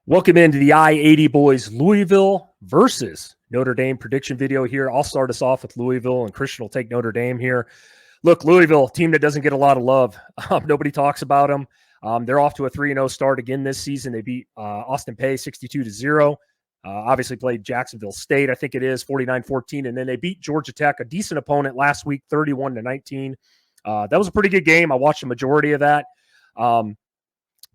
Welcome into the I-80 Boys Louisville versus Notre Dame prediction video here. I'll start us off with Louisville, and Christian will take Notre Dame here. Look, Louisville, team that doesn't get a lot of love. Nobody talks about them. They're off to a 3-0 start again this season. They beat Austin Peay 62-0. Obviously played Jacksonville State, I think it is, 49-14. And then they beat Georgia Tech, a decent opponent last week, 31-19. That was a pretty good game. I watched the majority of that.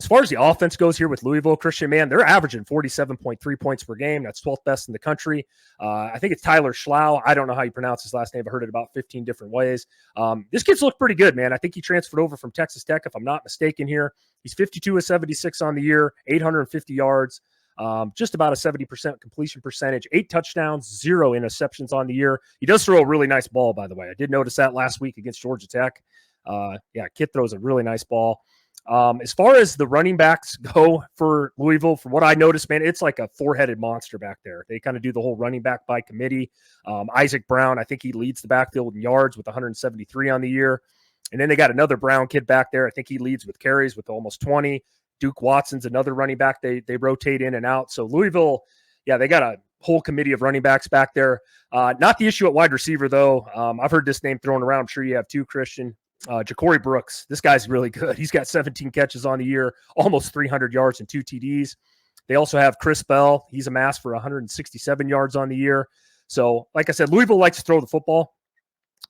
As far as the offense goes here with Louisville, Christian, man, they're averaging 47.3 points per game. That's 12th best in the country. I think it's Tyler Schlau. I don't know how you pronounce his last name. I've heard it about 15 different ways. This kid's looked pretty good, man. I think he transferred over from Texas Tech, if I'm not mistaken here. He's 52-76 on the year, 850 yards, just about a 70% completion percentage, 8 touchdowns, 0 interceptions on the year. He does throw a really nice ball, by the way. I did notice that last week against Georgia Tech. Kid throws a really nice ball. As far as the running backs go for Louisville, from what I noticed, man, it's like a 4-headed monster back there. They kind of do the whole running back by committee. Isaac Brown, I think he leads the backfield in yards with 173 on the year. And then they got another Brown kid back there. I think he leads with carries with almost 20. Duke Watson's another running back. They rotate in and out. So Louisville, they got a whole committee of running backs back there. Not the issue at wide receiver, though. I've heard this name thrown around. I'm sure you have too, Christian. Ja'Cory Brooks, this guy's really good. He's got 17 catches on the year, almost 300 yards and 2 TDs. They also have Chris Bell. He's amassed for 167 yards on the year. So, like I said, Louisville likes to throw the football.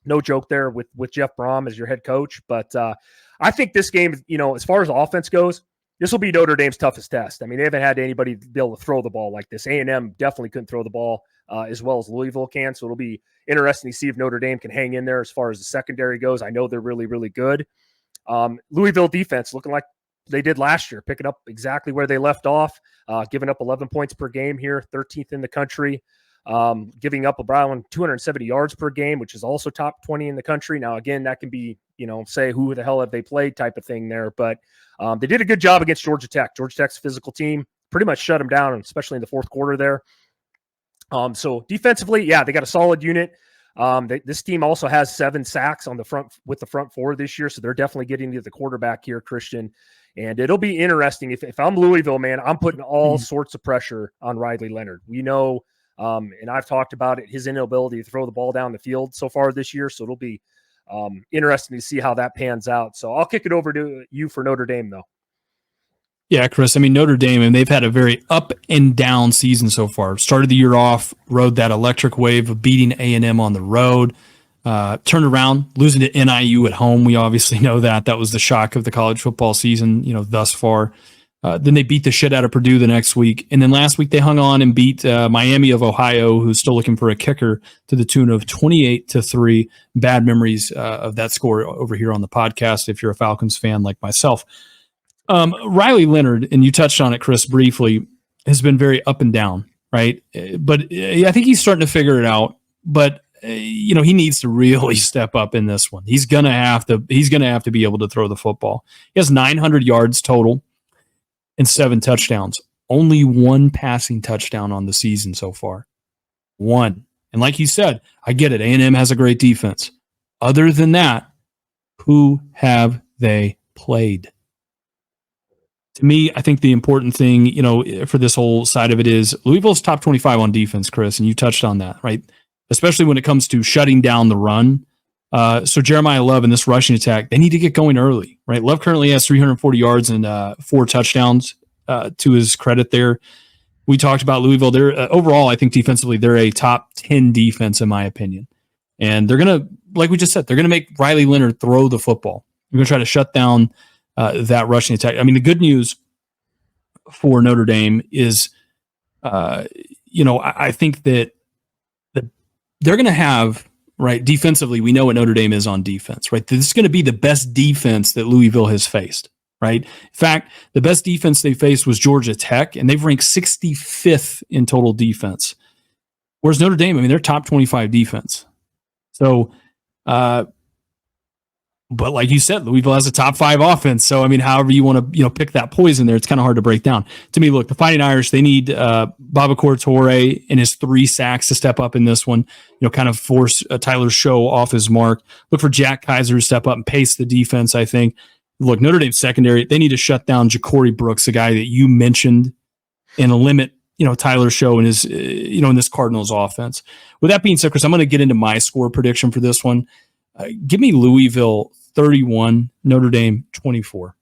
No joke there with Jeff Brom as your head coach. But I think this game, as far as offense goes, this will be Notre Dame's toughest test. I mean, they haven't had anybody be able to throw the ball like this. A&M definitely couldn't throw the ball as well as Louisville can. So it'll be interesting to see if Notre Dame can hang in there as far as the secondary goes. I know they're really, really good. Louisville defense looking like they did last year, picking up exactly where they left off, giving up 11 points per game here, 13th in the country, giving up around 270 yards per game, which is also top 20 in the country. Now, again, that can be, say who the hell have they played type of thing there. But they did a good job against Georgia Tech. Georgia Tech's a physical team, pretty much shut them down, especially in the fourth quarter there. So defensively, they got a solid unit. This team also has 7 sacks on the front with the front 4 this year. So they're definitely getting to the quarterback here, Christian. And it'll be interesting. If I'm Louisville, man, I'm putting all sorts of pressure on Riley Leonard. We know, and I've talked about it, his inability to throw the ball down the field so far this year. So it'll be interesting to see how that pans out. So I'll kick it over to you for Notre Dame, though. Yeah, Chris, I mean, Notre Dame, and they've had a very up and down season so far. Started the year off, rode that electric wave of beating A&M on the road, turned around, losing to NIU at home. We obviously know that. That was the shock of the college football season, thus far. Then they beat the shit out of Purdue the next week. And then last week they hung on and beat Miami of Ohio, who's still looking for a kicker, to the tune of 28-3. Bad memories of that score over here on the podcast if you're a Falcons fan like myself. Riley Leonard, and you touched on it, Chris, briefly, has been very up and down, right? But I think he's starting to figure it out. But he needs to really step up in this one. He's gonna have to be able to throw the football. He has 900 yards total and 7 touchdowns. Only 1 passing touchdown on the season so far. 1. And like you said, I get it. A&M has a great defense. Other than that, who have they played? To me, I think the important thing, for this whole side of it is Louisville's top 25 on defense, Chris, and you touched on that, right? Especially when it comes to shutting down the run. So Jeremiah Love in this rushing attack, they need to get going early, right? Love currently has 340 yards and 4 touchdowns to his credit there. We talked about Louisville. They're overall, I think defensively, they're a top 10 defense in my opinion. And they're going to, like we just said, they're going to make Riley Leonard throw the football. They're going to try to shut down that rushing attack. I mean, the good news for Notre Dame is, I think that they're going to have, right, defensively, we know what Notre Dame is on defense, right? This is going to be the best defense that Louisville has faced, right? In fact, the best defense they faced was Georgia Tech, and they've ranked 65th in total defense. Whereas Notre Dame, I mean, they're top 25 defense. So, but like you said, Louisville has a top 5 offense. So, I mean, however you want to, pick that poison there, it's kind of hard to break down. To me, look, the Fighting Irish, they need Babacar Toure and his 3 sacks to step up in this one, kind of force Tyler Show off his mark. Look for Jack Kaiser to step up and pace the defense, I think. Look, Notre Dame's secondary, they need to shut down Ja'Cory Brooks, the guy that you mentioned and limit, Tyler Show and his, in this Cardinals offense. With that being said, Chris, I'm going to get into my score prediction for this one. Give me Louisville 31, Notre Dame 24.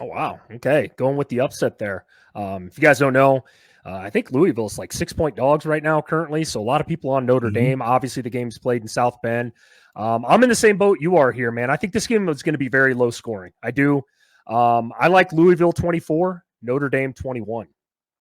Oh, wow. Okay. Going with the upset there. If you guys don't know, I think Louisville is like 6-point dogs right now currently. So a lot of people on Notre Dame. Obviously, the game's played in South Bend. I'm in the same boat you are here, man. I think this game is going to be very low scoring. I do. I like Louisville 24, Notre Dame 21.